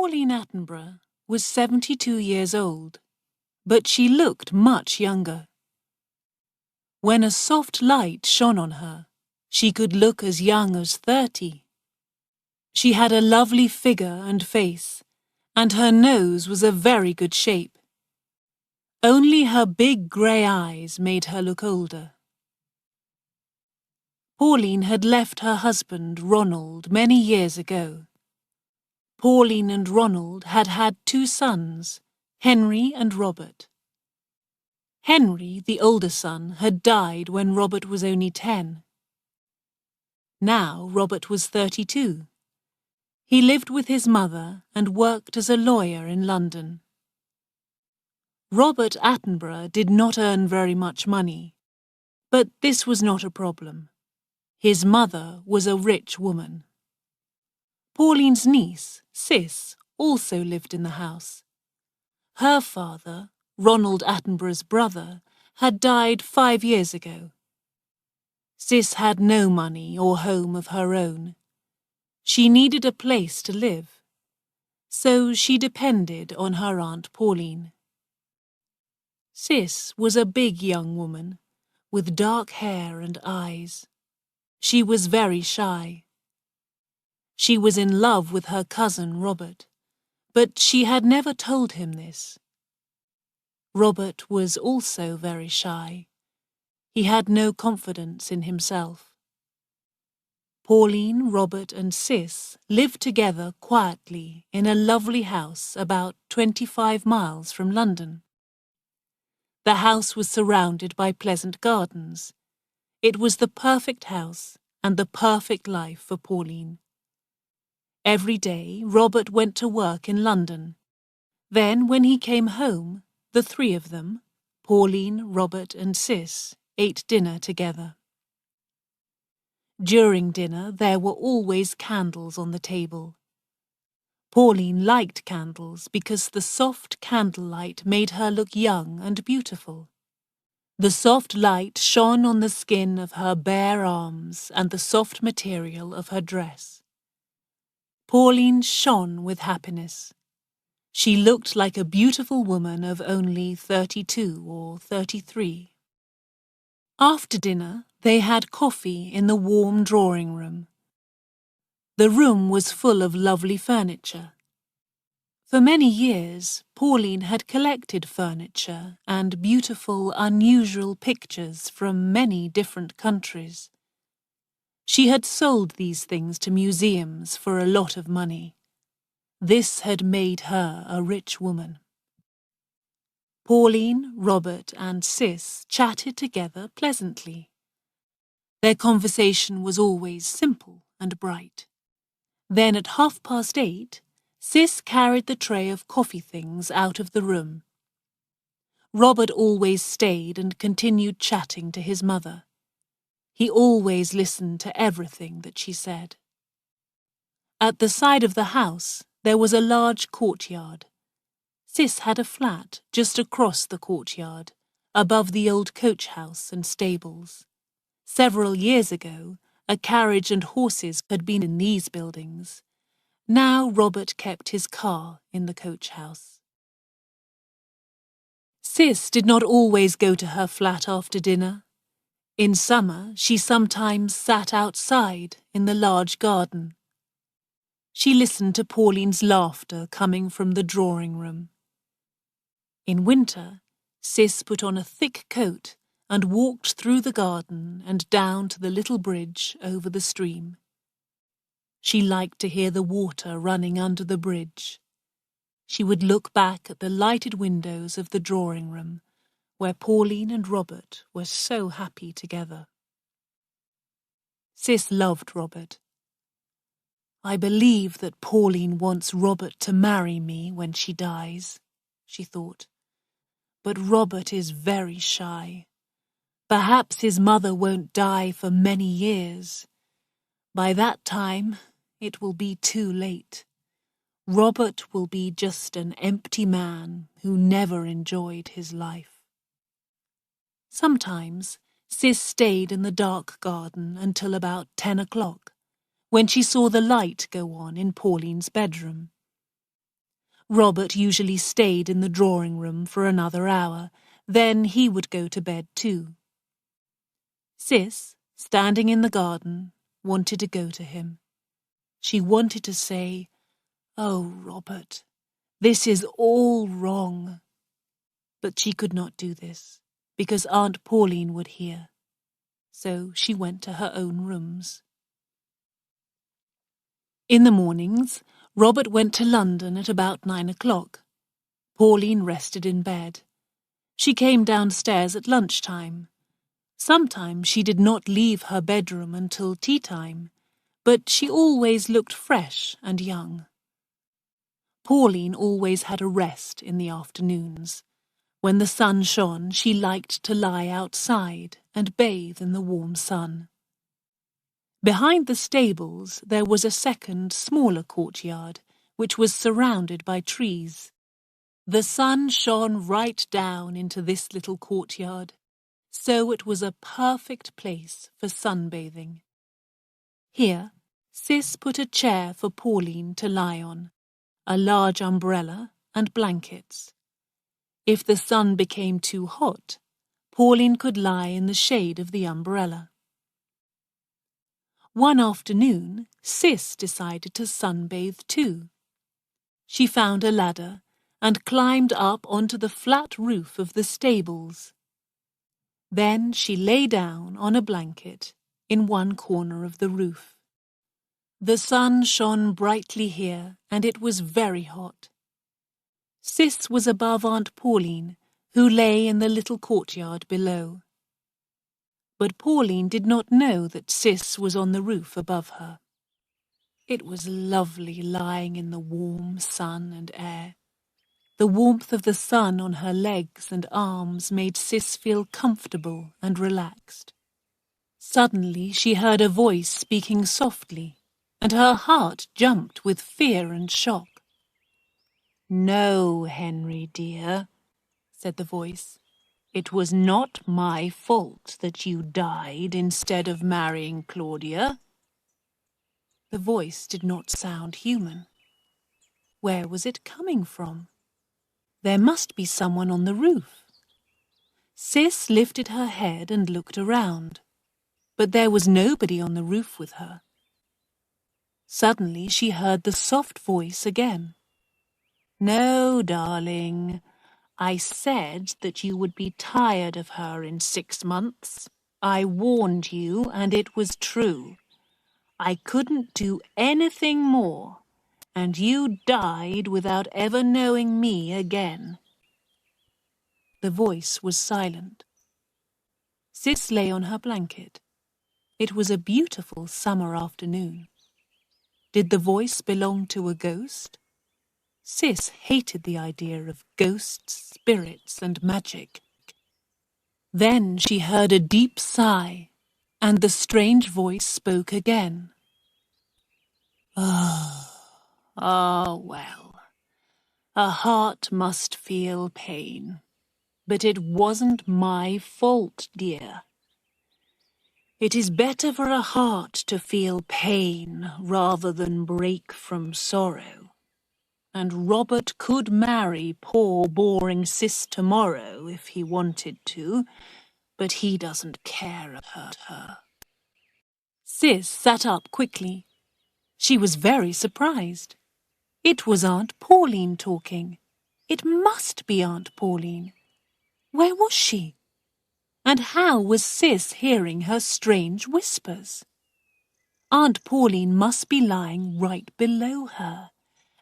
Pauline Attenborough was 72 years old, but she looked much younger. When a soft light shone on her, she could look as young as 30. She had a lovely figure and face, and her nose was a very good shape. Only her big grey eyes made her look older. Pauline had left her husband, Ronald, many years ago. Pauline and Ronald had had 2 sons, Henry and Robert. Henry, the older son, had died when Robert was only 10. Now Robert was 32. He lived with his mother and worked as a lawyer in London. Robert Attenborough did not earn very much money, but this was not a problem. His mother was a rich woman. Pauline's niece, Sis, also lived in the house. Her father, Ronald Attenborough's brother, had died 5 years ago. Sis had no money or home of her own. She needed a place to live, so she depended on her Aunt Pauline. Sis was a big young woman, with dark hair and eyes. She was very shy. She was in love with her cousin Robert, but she had never told him this. Robert was also very shy. He had no confidence in himself. Pauline, Robert and Sis lived together quietly in a lovely house about 25 miles from London. The house was surrounded by pleasant gardens. It was the perfect house and the perfect life for Pauline. Every day, Robert went to work in London. Then, when he came home, the 3 of them, Pauline, Robert and Sis, ate dinner together. During dinner, there were always candles on the table. Pauline liked candles because the soft candlelight made her look young and beautiful. The soft light shone on the skin of her bare arms and the soft material of her dress. Pauline shone with happiness. She looked like a beautiful woman of only 32 or 33. After dinner, they had coffee in the warm drawing room. The room was full of lovely furniture. For many years, Pauline had collected furniture and beautiful, unusual pictures from many different countries. She had sold these things to museums for a lot of money. This had made her a rich woman. Pauline, Robert and Sis chatted together pleasantly. Their conversation was always simple and bright. Then at 8:30, Sis carried the tray of coffee things out of the room. Robert always stayed and continued chatting to his mother. He always listened to everything that she said. At the side of the house, there was a large courtyard. Sis had a flat just across the courtyard, above the old coach house and stables. Several years ago, a carriage and horses had been in these buildings. Now Robert kept his car in the coach house. Sis did not always go to her flat after dinner. In summer, she sometimes sat outside in the large garden. She listened to Pauline's laughter coming from the drawing room. In winter, Sis put on a thick coat and walked through the garden and down to the little bridge over the stream. She liked to hear the water running under the bridge. She would look back at the lighted windows of the drawing room, where Pauline and Robert were so happy together. Sis loved Robert. "I believe that Pauline wants Robert to marry me when she dies," she thought. "But Robert is very shy. Perhaps his mother won't die for many years. By that time, it will be too late. Robert will be just an empty man who never enjoyed his life." Sometimes, Sis stayed in the dark garden until about 10 o'clock, when she saw the light go on in Pauline's bedroom. Robert usually stayed in the drawing-room for another hour, then he would go to bed too. Cis, standing in the garden, wanted to go to him. She wanted to say, "Oh, Robert, this is all wrong." But she could not do this, because Aunt Pauline would hear. So she went to her own rooms. In the mornings, Robert went to London at about 9 o'clock. Pauline rested in bed. She came downstairs at lunchtime. Sometimes she did not leave her bedroom until tea time, but she always looked fresh and young. Pauline always had a rest in the afternoons. When the sun shone, she liked to lie outside and bathe in the warm sun. Behind the stables there was a second, smaller courtyard, which was surrounded by trees. The sun shone right down into this little courtyard, so it was a perfect place for sunbathing. Here, Cis put a chair for Pauline to lie on, a large umbrella and blankets. If the sun became too hot, Pauline could lie in the shade of the umbrella. One afternoon, Cis decided to sunbathe too. She found a ladder and climbed up onto the flat roof of the stables. Then she lay down on a blanket in one corner of the roof. The sun shone brightly here, and it was very hot. Cis was above Aunt Pauline, who lay in the little courtyard below. But Pauline did not know that Cis was on the roof above her. It was lovely lying in the warm sun and air. The warmth of the sun on her legs and arms made Cis feel comfortable and relaxed. Suddenly she heard a voice speaking softly, and her heart jumped with fear and shock. "No, Henry dear," said the voice. "It was not my fault that you died instead of marrying Claudia." The voice did not sound human. Where was it coming from? There must be someone on the roof. Cis lifted her head and looked around, but there was nobody on the roof with her. Suddenly she heard the soft voice again. "No, darling. I said that you would be tired of her in 6 months. I warned you, and it was true. I couldn't do anything more, and you died without ever knowing me again." The voice was silent. Cis lay on her blanket. It was a beautiful summer afternoon. Did the voice belong to a ghost? Cis hated the idea of ghosts, spirits, and magic. Then she heard a deep sigh, and the strange voice spoke again. Well, a heart must feel pain, but it wasn't my fault, dear. It is better for a heart to feel pain rather than break from sorrow. And Robert could marry poor boring Cis tomorrow if he wanted to, but he doesn't care about her. Cis sat up quickly. She was very surprised. It was Aunt Pauline talking. It must be Aunt Pauline. Where was she? And how was Cis hearing her strange whispers? Aunt Pauline must be lying right below her,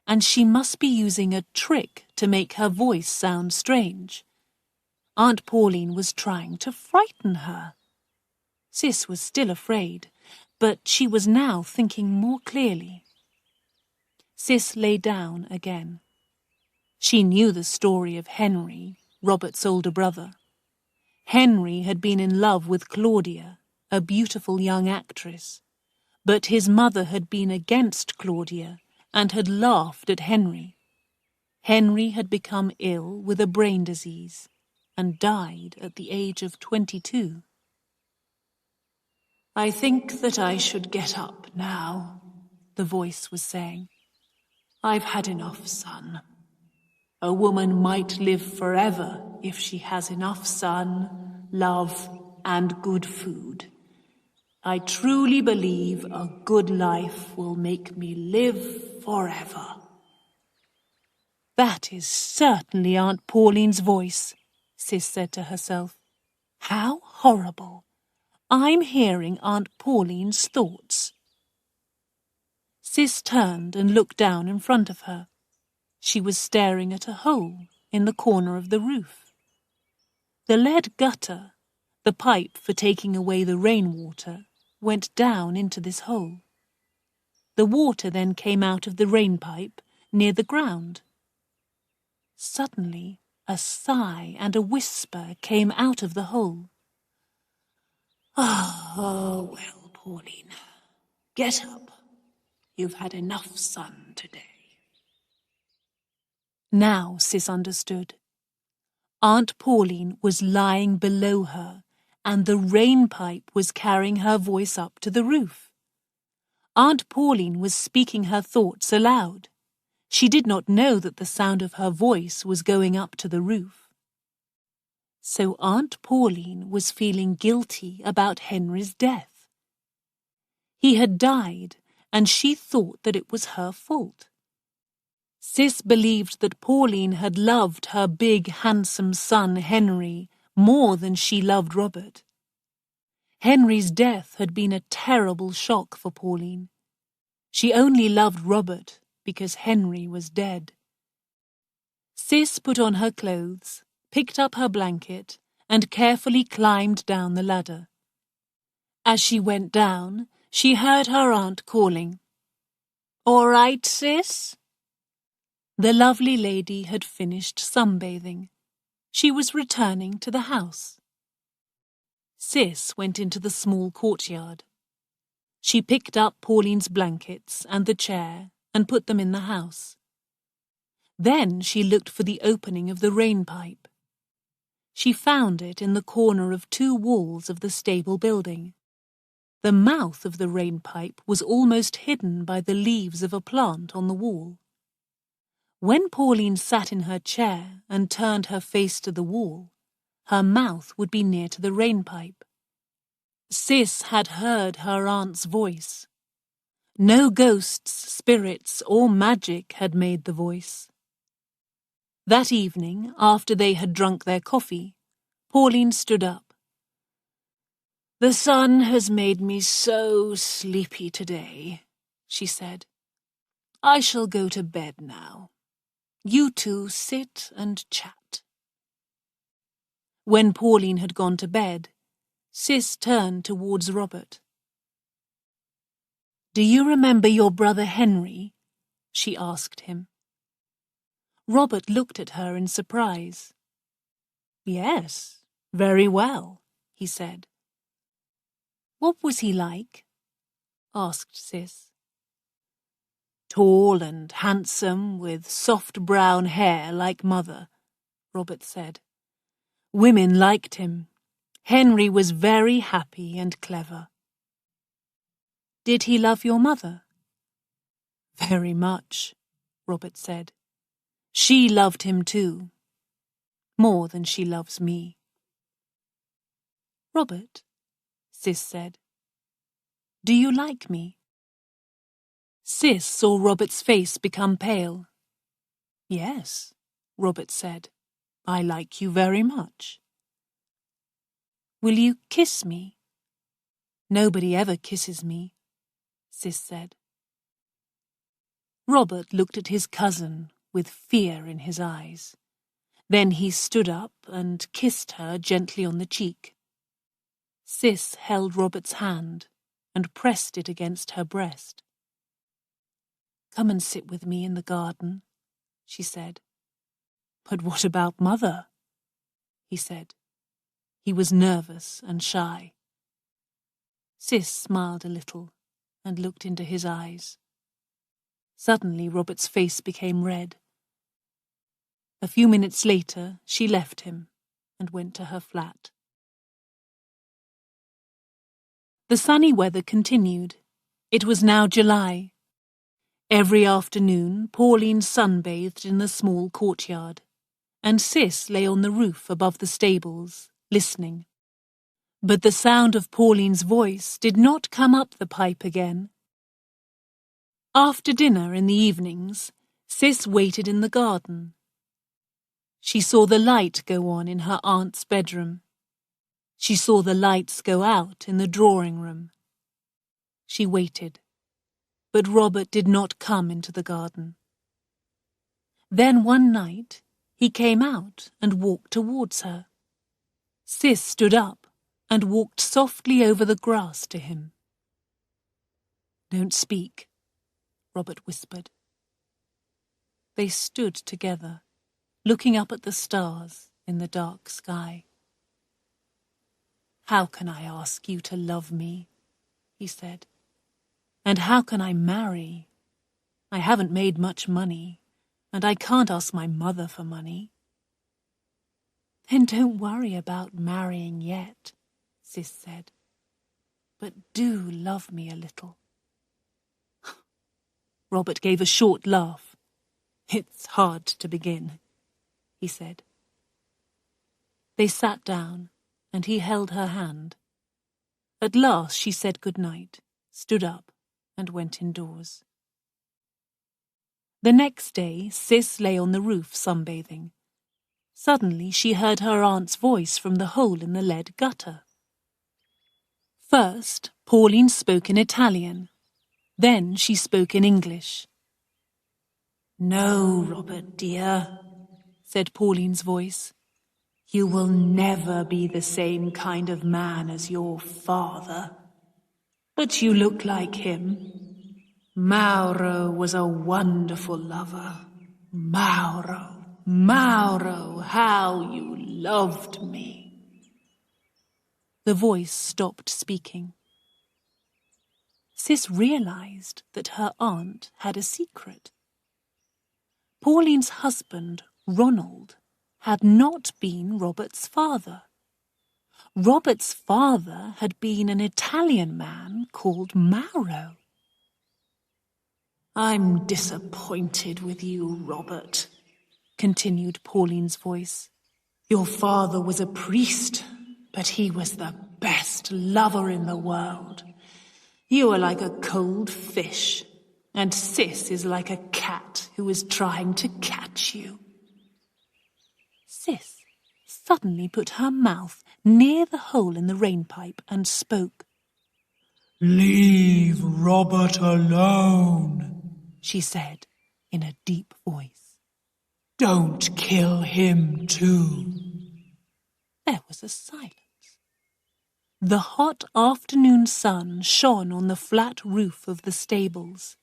and she must be using a trick to make her voice sound strange. Aunt Pauline was trying to frighten her. Cis was still afraid, but she was now thinking more clearly. Cis lay down again. She knew the story of Henry, Robert's older brother. Henry had been in love with Claudia, a beautiful young actress, but his mother had been against Claudia and had laughed at Henry. Henry had become ill with a brain disease and died at the age of 22. "I think that I should get up now," the voice was saying. "I've had enough sun. A woman might live forever if she has enough sun, love, and good food. I truly believe a good life will make me live forever." "That is certainly Aunt Pauline's voice," Sis said to herself. "How horrible! I'm hearing Aunt Pauline's thoughts." Sis turned and looked down in front of her. She was staring at a hole in the corner of the roof. The lead gutter, the pipe for taking away the rainwater, went down into this hole. The water then came out of the rain pipe near the ground. Suddenly, a sigh and a whisper came out of the hole. "Oh, well, Pauline, get up. You've had enough sun today." Now Sis understood. Aunt Pauline was lying below her, and the rain pipe was carrying her voice up to the roof. Aunt Pauline was speaking her thoughts aloud. She did not know that the sound of her voice was going up to the roof. So Aunt Pauline was feeling guilty about Henry's death. He had died, and she thought that it was her fault. Sis believed that Pauline had loved her big, handsome son, Henry, more than she loved Robert. Henry's death had been a terrible shock for Pauline. She only loved Robert because Henry was dead. Sis put on her clothes, picked up her blanket, and carefully climbed down the ladder. As she went down, she heard her aunt calling, "All right, Sis?" The lovely lady had finished sunbathing. She was returning to the house. Sis went into the small courtyard. She picked up Pauline's blankets and the chair and put them in the house. Then she looked for the opening of the rain pipe. She found it in the corner of two walls of the stable building. The mouth of the rain pipe was almost hidden by the leaves of a plant on the wall. When Pauline sat in her chair and turned her face to the wall, her mouth would be near to the rain pipe. Sis had heard her aunt's voice. No ghosts, spirits, or magic had made the voice. That evening, after they had drunk their coffee, Pauline stood up. "The sun has made me so sleepy today," she said. "I shall go to bed now. You two sit and chat." When Pauline had gone to bed, Sis turned towards Robert. "Do you remember your brother Henry?" she asked him. Robert looked at her in surprise. "Yes, very well," he said. "What was he like?" asked Sis. "Tall and handsome, with soft brown hair like mother," Robert said. "Women liked him. Henry was very happy and clever." "Did he love your mother?" "Very much," Robert said. "She loved him too, more than she loves me." "Robert," Sis said, "do you like me?" Sis saw Robert's face become pale. "Yes," Robert said, "I like you very much." "Will you kiss me?" "Nobody ever kisses me," Sis said. Robert looked at his cousin with fear in his eyes. Then he stood up and kissed her gently on the cheek. Sis held Robert's hand and pressed it against her breast. "Come and sit with me in the garden," she said. "But what about Mother?" he said. He was nervous and shy. Sis smiled a little and looked into his eyes. Suddenly Robert's face became red. A few minutes later, she left him and went to her flat. The sunny weather continued. It was now July. Every afternoon, Pauline sunbathed in the small courtyard, and Sis lay on the roof above the stables, listening. But the sound of Pauline's voice did not come up the pipe again. After dinner in the evenings, Sis waited in the garden. She saw the light go on in her aunt's bedroom. She saw the lights go out in the drawing room. She waited, but Robert did not come into the garden. Then one night, he came out and walked towards her. Sis stood up and walked softly over the grass to him. "Don't speak," Robert whispered. They stood together, looking up at the stars in the dark sky. "How can I ask you to love me?" he said. "And how can I marry? I haven't made much money, and I can't ask my mother for money." "Then don't worry about marrying yet," Sis said. "But do love me a little." Robert gave a short laugh. "It's hard to begin," he said. They sat down, and he held her hand. At last she said good night, stood up, and went indoors. The next day, Sis lay on the roof sunbathing. Suddenly she heard her aunt's voice from the hole in the lead gutter. First, Pauline spoke in Italian. Then she spoke in English. "No, Robert dear," said Pauline's voice. "You will never be the same kind of man as your father. But you look like him. Mauro was a wonderful lover. Mauro, Mauro, how you loved me." The voice stopped speaking. Sis realized that her aunt had a secret. Pauline's husband, Ronald, had not been Robert's father. Robert's father had been an Italian man called Mauro. "I'm disappointed with you, Robert," continued Pauline's voice. "Your father was a priest, but he was the best lover in the world. You are like a cold fish, and Sis is like a cat who is trying to catch you." Sis suddenly put her mouth near the hole in the rainpipe and spoke. "Leave Robert alone," she said in a deep voice. "Don't kill him too." There was a silence. The hot afternoon sun shone on the flat roof of the stables.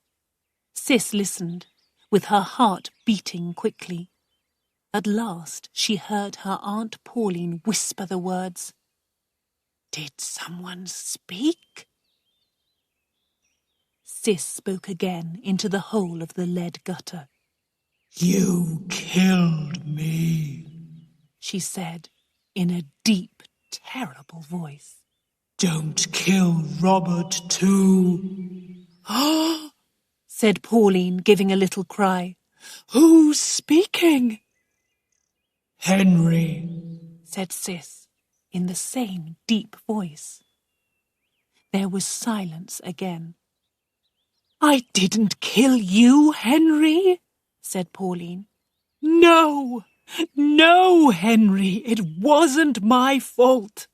Sis listened, with her heart beating quickly. At last she heard her Aunt Pauline whisper the words, "Did someone speak?" Sis spoke again into the hole of the lead gutter. "You killed me," she said in a deep, terrible voice. "Don't kill Robert too." "Ah!" said Pauline, giving a little cry. "Who's speaking?" "Henry," said Sis, in the same deep voice. There was silence again. "I didn't kill you, Henry," said Pauline. "No, no, Henry, it wasn't my fault.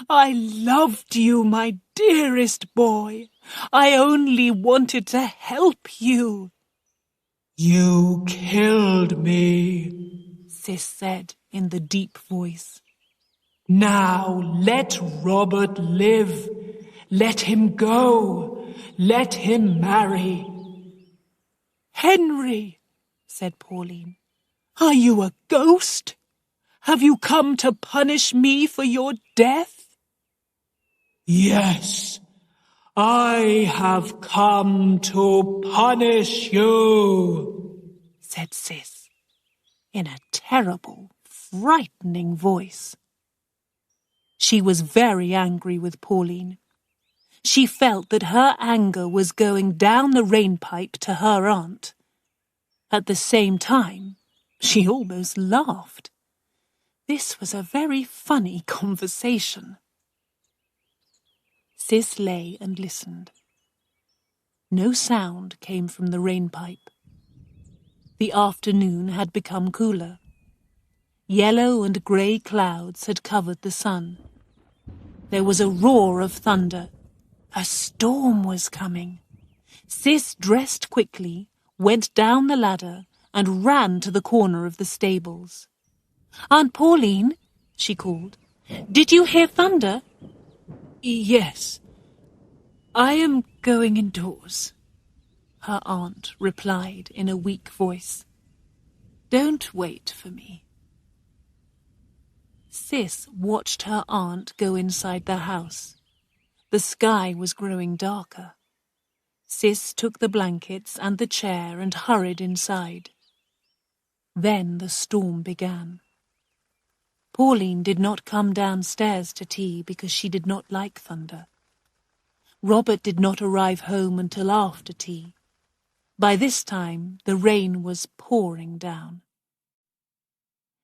I loved you, my dearest boy. I only wanted to help you." "You killed me," Sis said in the deep voice. "Now let Robert live. Let him go. Let him marry." "Henry," said Pauline, "are you a ghost? Have you come to punish me for your death?" "Yes, I have come to punish you," said Sis, in a terrible, frightening voice. She was very angry with Pauline. She felt that her anger was going down the rainpipe to her aunt. At the same time, she almost laughed. This was a very funny conversation. Sis lay and listened. No sound came from the rainpipe. The afternoon had become cooler. Yellow and grey clouds had covered the sun. There was a roar of thunder. A storm was coming. Sis dressed quickly, went down the ladder, and ran to the corner of the stables. "Aunt Pauline," she called, "did you hear thunder?" "Yes. I am going indoors," her aunt replied in a weak voice. "Don't wait for me." Sis watched her aunt go inside the house. The sky was growing darker. Sis took the blankets and the chair and hurried inside. Then the storm began. Pauline did not come downstairs to tea because she did not like thunder. Robert did not arrive home until after tea. By this time, the rain was pouring down.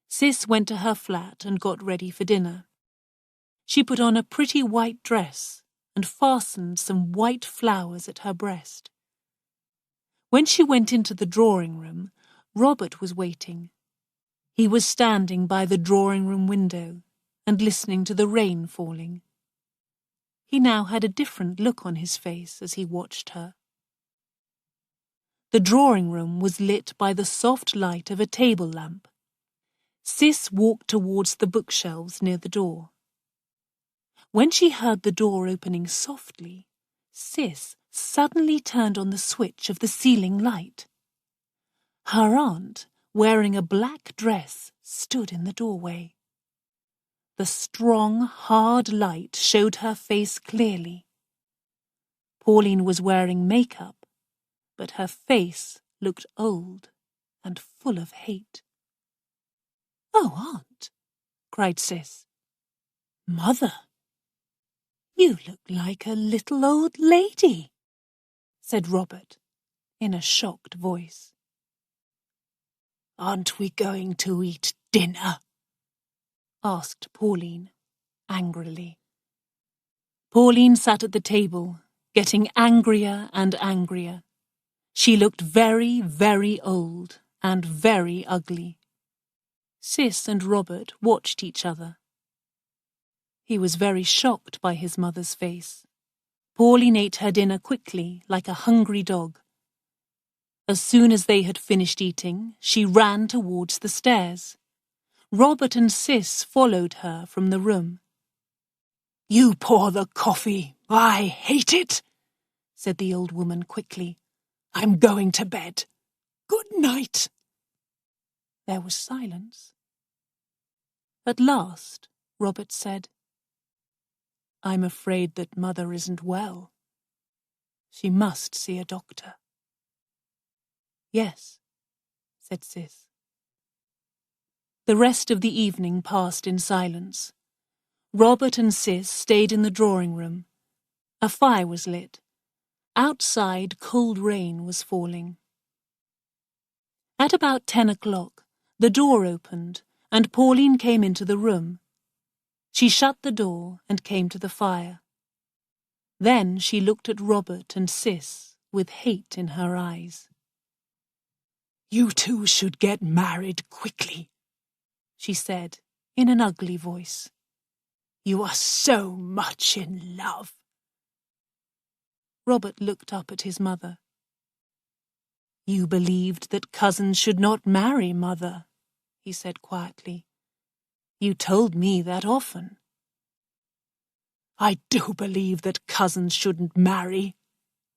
Sis went to her flat and got ready for dinner. She put on a pretty white dress and fastened some white flowers at her breast. When she went into the drawing room, Robert was waiting. He was standing by the drawing room window and listening to the rain falling. He now had a different look on his face as he watched her. The drawing room was lit by the soft light of a table lamp. Sis walked towards the bookshelves near the door. When she heard the door opening softly, Sis suddenly turned on the switch of the ceiling light. Her aunt, wearing a black dress, stood in the doorway. The strong, hard light showed her face clearly. Pauline was wearing makeup, but her face looked old and full of hate. "Oh, Aunt," cried Sis. "Mother, you look like a little old lady," said Robert in a shocked voice. "Aren't we going to eat dinner?" asked Pauline angrily. Pauline sat at the table, getting angrier and angrier. She looked very, very old and very ugly. Sis and Robert watched each other. He was very shocked by his mother's face. Pauline ate her dinner quickly, like a hungry dog. As soon as they had finished eating, she ran towards the stairs. Robert and Sis followed her from the room. "You pour the coffee. I hate it," said the old woman quickly. "I'm going to bed. Good night." There was silence. At last, Robert said, "I'm afraid that Mother isn't well. She must see a doctor." "Yes," said Sis. The rest of the evening passed in silence. Robert and Sis stayed in the drawing room. A fire was lit. Outside, cold rain was falling. At about 10 o'clock, the door opened and Pauline came into the room. She shut the door and came to the fire. Then she looked at Robert and Sis with hate in her eyes. "You two should get married quickly," she said in an ugly voice. "You are so much in love." Robert looked up at his mother. "You believed that cousins should not marry, Mother," he said quietly. "You told me that often." "I do believe that cousins shouldn't marry,"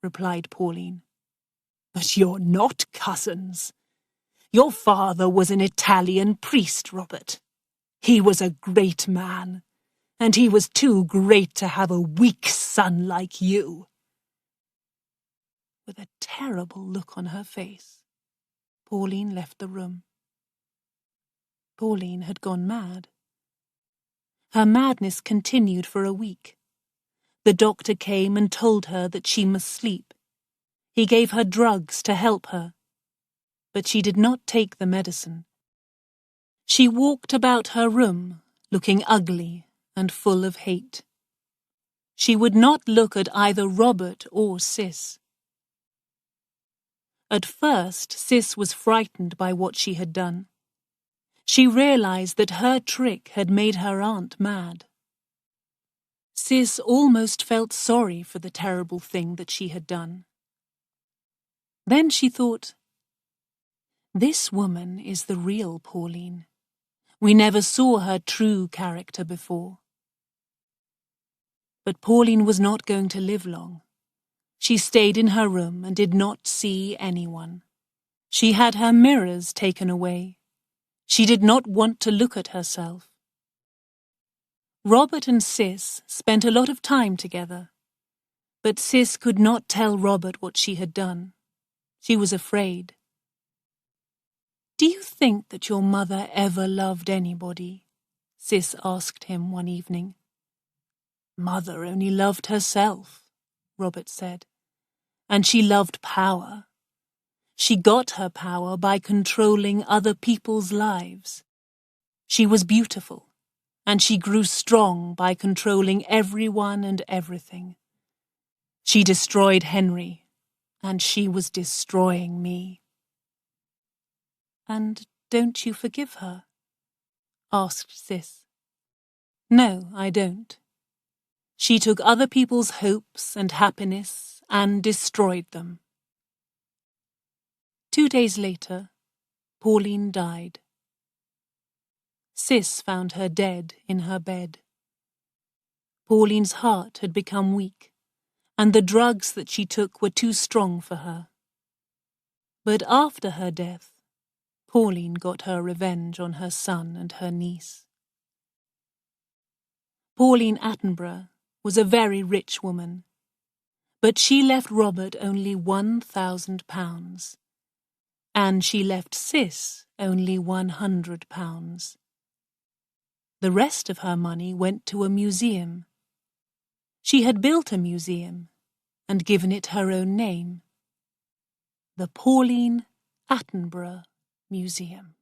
replied Pauline. "But you're not cousins. Your father was an Italian priest, Robert. He was a great man, and he was too great to have a weak son like you." With a terrible look on her face, Pauline left the room. Pauline had gone mad. Her madness continued for a week. The doctor came and told her that she must sleep. He gave her drugs to help her, but she did not take the medicine. She walked about her room, looking ugly and full of hate. She would not look at either Robert or Sis. At first, Sis was frightened by what she had done. She realized that her trick had made her aunt mad. Sis almost felt sorry for the terrible thing that she had done. Then she thought, this woman is the real Pauline. We never saw her true character before. But Pauline was not going to live long. She stayed in her room and did not see anyone. She had her mirrors taken away. She did not want to look at herself. Robert and Sis spent a lot of time together, but Sis could not tell Robert what she had done. She was afraid. "Do you think that your mother ever loved anybody?" Sis asked him one evening. "Mother only loved herself," Robert said. "And she loved power. She got her power by controlling other people's lives. She was beautiful, and she grew strong by controlling everyone and everything. She destroyed Henry, and she was destroying me." "And don't you forgive her?" asked Sis. "No, I don't. She took other people's hopes and happiness and destroyed them." 2 days later, Pauline died. Sis found her dead in her bed. Pauline's heart had become weak, and the drugs that she took were too strong for her. But after her death, Pauline got her revenge on her son and her niece. Pauline Attenborough was a very rich woman, but she left Robert only £1,000, and she left Sis only £100. The rest of her money went to a museum. She had built a museum and given it her own name, the Pauline Attenborough Museum.